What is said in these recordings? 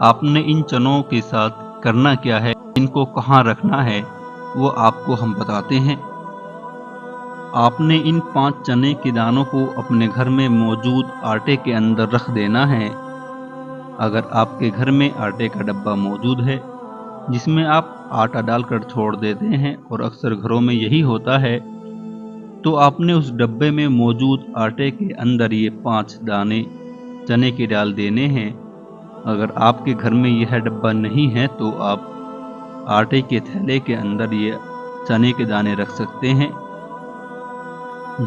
آپ نے ان چنوں کے ساتھ کرنا کیا ہے، ان کو کہاں رکھنا ہے، وہ آپ کو ہم بتاتے ہیں۔ آپ نے ان 5 چنے کے دانوں کو اپنے گھر میں موجود آٹے کے اندر رکھ دینا ہے۔ اگر آپ کے گھر میں آٹے کا ڈبہ موجود ہے جس میں آپ آٹا ڈال کر چھوڑ دیتے ہیں، اور اکثر گھروں میں یہی ہوتا ہے، تو آپ نے اس ڈبے میں موجود آٹے کے اندر یہ 5 دانے چنے کے ڈال دینے ہیں۔ اگر آپ کے گھر میں یہ ڈبہ نہیں ہے تو آپ آٹے کے تھیلے کے اندر یہ چنے کے دانے رکھ سکتے ہیں۔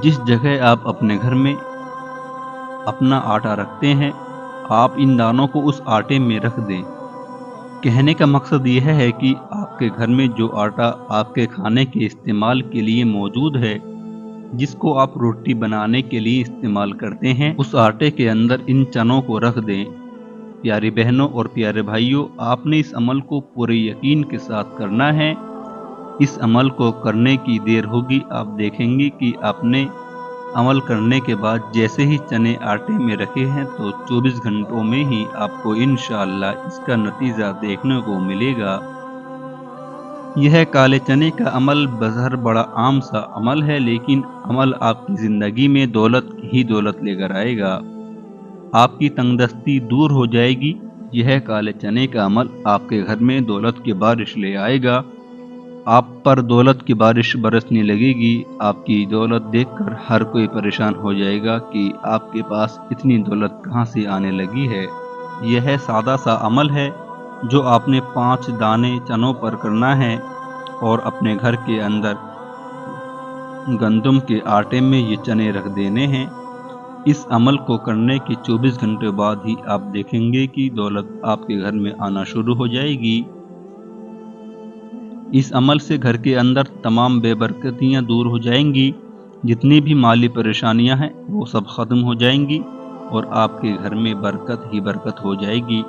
جس جگہ آپ اپنے گھر میں اپنا آٹا رکھتے ہیں، آپ ان دانوں کو اس آٹے میں رکھ دیں۔ کہنے کا مقصد یہ ہے کہ آپ کے گھر میں جو آٹا آپ کے کھانے کے استعمال کے لیے موجود ہے، جس کو آپ روٹی بنانے کے لیے استعمال کرتے ہیں، اس آٹے کے اندر ان چنوں کو رکھ دیں۔ پیاری بہنوں اور پیارے بھائیوں، آپ نے اس عمل کو پورے یقین کے ساتھ کرنا ہے۔ اس عمل کو کرنے کی دیر ہوگی، آپ دیکھیں گے کہ آپ نے عمل کرنے کے بعد جیسے ہی چنے آٹے میں رکھے ہیں تو 24 گھنٹوں میں ہی آپ کو انشاءاللہ اس کا نتیجہ دیکھنے کو ملے گا۔ یہ کالے چنے کا عمل بظاہر بڑا عام سا عمل ہے، لیکن عمل آپ کی زندگی میں دولت ہی دولت لے کر آئے گا۔ آپ کی تنگ دستی دور ہو جائے گی۔ یہ کالے چنے کا عمل آپ کے گھر میں دولت کی بارش لے آئے گا۔ آپ پر دولت کی بارش برسنے لگے گی۔ آپ کی دولت دیکھ کر ہر کوئی پریشان ہو جائے گا کہ آپ کے پاس اتنی دولت کہاں سے آنے لگی ہے۔ یہ سادہ سا عمل ہے جو آپ نے 5 دانے چنوں پر کرنا ہے، اور اپنے گھر کے اندر گندم کے آٹے میں یہ چنے رکھ دینے ہیں۔ اس عمل کو کرنے کے 24 گھنٹے بعد ہی آپ دیکھیں گے کہ دولت آپ کے گھر میں آنا شروع ہو جائے گی۔ اس عمل سے گھر کے اندر تمام بے برکتیاں دور ہو جائیں گی۔ جتنی بھی مالی پریشانیاں ہیں وہ سب ختم ہو جائیں گی، اور آپ کے گھر میں برکت ہی برکت ہو جائے گی۔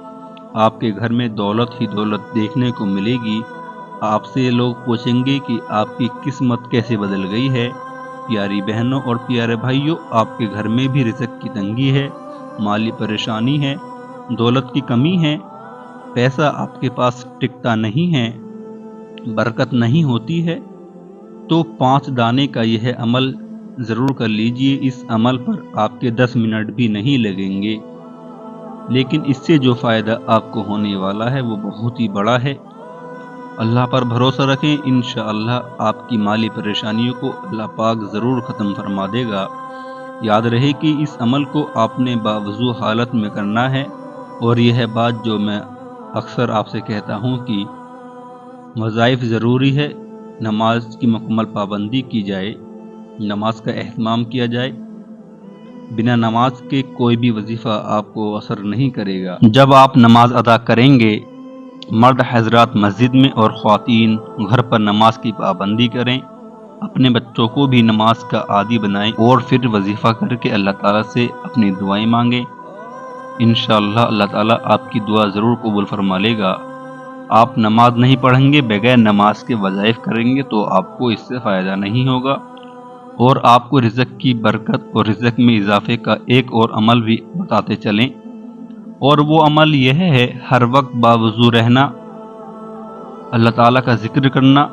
آپ کے گھر میں دولت ہی دولت دیکھنے کو ملے گی۔ آپ سے لوگ پوچھیں گے کہ آپ کی قسمت کیسے بدل گئی ہے۔ پیاری بہنوں اور پیارے بھائیوں، آپ کے گھر میں بھی رزق کی تنگی ہے، مالی پریشانی ہے، دولت کی کمی ہے، پیسہ آپ کے پاس ٹکتا نہیں ہے، برکت نہیں ہوتی ہے، تو 5 دانے کا یہ عمل ضرور کر لیجئے۔ اس عمل پر آپ کے 10 منٹ بھی نہیں لگیں گے، لیکن اس سے جو فائدہ آپ کو ہونے والا ہے وہ بہت ہی بڑا ہے۔ اللہ پر بھروسہ رکھیں، انشاءاللہ آپ کی مالی پریشانیوں کو اللہ پاک ضرور ختم فرما دے گا۔ یاد رہے کہ اس عمل کو آپ نے باوضو حالت میں کرنا ہے، اور یہ بات جو میں اکثر آپ سے کہتا ہوں کہ وظائف ضروری ہے، نماز کی مکمل پابندی کی جائے، نماز کا اہتمام کیا جائے۔ بنا نماز کے کوئی بھی وظیفہ آپ کو اثر نہیں کرے گا۔ جب آپ نماز ادا کریں گے، مرد حضرات مسجد میں اور خواتین گھر پر نماز کی پابندی کریں، اپنے بچوں کو بھی نماز کا عادی بنائیں، اور پھر وظیفہ کر کے اللہ تعالیٰ سے اپنی دعائیں مانگیں۔ انشاءاللہ اللہ تعالیٰ آپ کی دعا ضرور قبول فرما لے گا۔ آپ نماز نہیں پڑھیں گے، بغیر نماز کے وظائف کریں گے تو آپ کو اس سے فائدہ نہیں ہوگا، اور آپ کو رزق کی برکت اور رزق میں اضافے کا ایک اور عمل بھی بتاتے چلیں، اور وہ عمل یہ ہے ہر وقت باوضو رہنا، اللہ تعالیٰ کا ذکر کرنا۔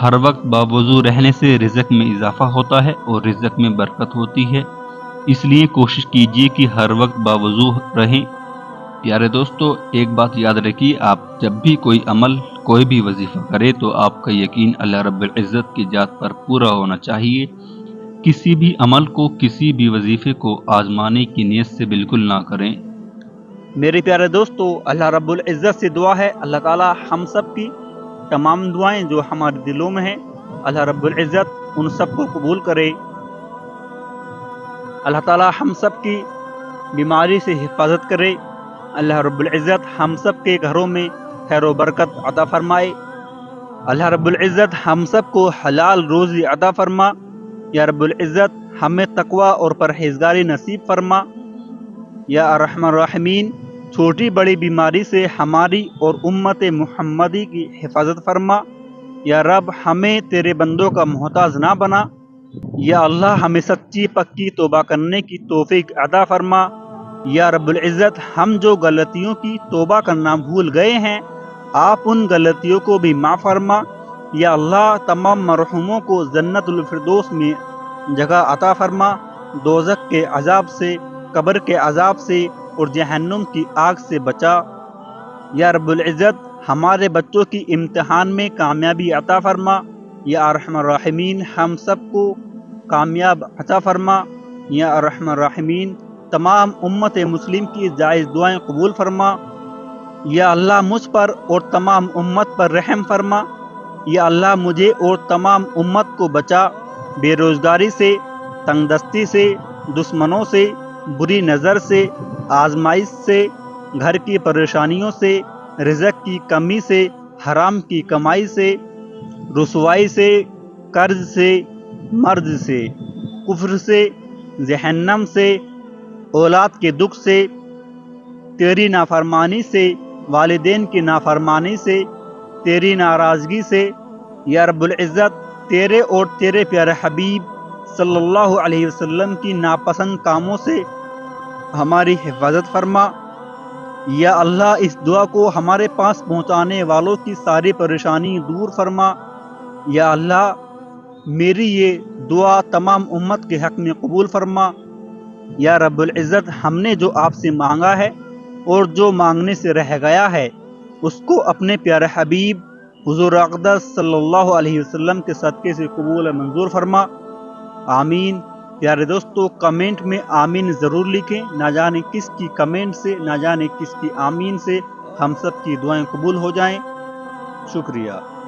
ہر وقت باوضو رہنے سے رزق میں اضافہ ہوتا ہے اور رزق میں برکت ہوتی ہے، اس لیے کوشش کیجیے کہ ہر وقت باوضو رہیں۔ پیارے دوستو، ایک بات یاد رکھیے، آپ جب بھی کوئی عمل، کوئی بھی وظیفہ کرے تو آپ کا یقین اللہ رب العزت کی ذات پر پورا ہونا چاہیے۔ کسی بھی عمل کو، کسی بھی وظیفے کو آزمانے کی نیت سے بالکل نہ کریں۔ میرے پیارے دوستو، اللہ رب العزت سے دعا ہے اللہ تعالی ہم سب کی تمام دعائیں جو ہمارے دلوں میں ہیں، اللہ رب العزت ان سب کو قبول کرے۔ اللہ تعالی ہم سب کی بیماری سے حفاظت کرے۔ اللہ رب العزت ہم سب کے گھروں میں خیر و برکت عطا فرمائے۔ اللہ رب العزت ہم سب کو حلال روزی عطا فرما۔ یا رب العزت ہمیں تقوی اور پرہیزگاری نصیب فرما۔ یا ارحم الراحمین، چھوٹی بڑی بیماری سے ہماری اور امت محمدی کی حفاظت فرما۔ یا رب ہمیں تیرے بندوں کا محتاج نہ بنا۔ یا اللہ ہمیں سچی پکی توبہ کرنے کی توفیق عطا فرما۔ یا رب العزت ہم جو غلطیوں کی توبہ کرنا بھول گئے ہیں آپ ان غلطیوں کو بھی معاف فرما۔ یا اللہ تمام مرحوموں کو جنت الفردوس میں جگہ عطا فرما، دوزخ کے عذاب سے، قبر کے عذاب سے اور جہنم کی آگ سے بچا۔ یا رب العزت ہمارے بچوں کی امتحان میں کامیابی عطا فرما۔ یا ارحم الراحمین ہم سب کو کامیاب عطا فرما۔ یا ارحم الراحمین تمام امت مسلم کی جائز دعائیں قبول فرما۔ یا اللہ مجھ پر اور تمام امت پر رحم فرما۔ یا اللہ مجھے اور تمام امت کو بچا بے روزگاری سے، تنگ دستی سے، دشمنوں سے، بری نظر سے، آزمائش سے، گھر کی پریشانیوں سے، رزق کی کمی سے، حرام کی کمائی سے، رسوائی سے، قرض سے، مرض سے، کفر سے، جہنم سے، اولاد کے دکھ سے، تیری نافرمانی سے، والدین کی نافرمانی سے، تیری ناراضگی سے۔ یا رب العزت تیرے اور تیرے پیارے حبیب صلی اللہ علیہ وسلم کی ناپسند کاموں سے ہماری حفاظت فرما۔ یا اللہ اس دعا کو ہمارے پاس پہنچانے والوں کی ساری پریشانی دور فرما۔ یا اللہ میری یہ دعا تمام امت کے حق میں قبول فرما۔ یا رب العزت ہم نے جو آپ سے مانگا ہے اور جو مانگنے سے رہ گیا ہے اس کو اپنے پیارے حبیب حضور اقدس صلی اللہ علیہ وسلم کے صدقے سے قبول منظور فرما۔ آمین۔ پیارے دوستو کمنٹ میں آمین ضرور لکھیں، نہ جانے کس کی کمنٹ سے، نہ جانے کس کی آمین سے ہم سب کی دعائیں قبول ہو جائیں۔ شکریہ۔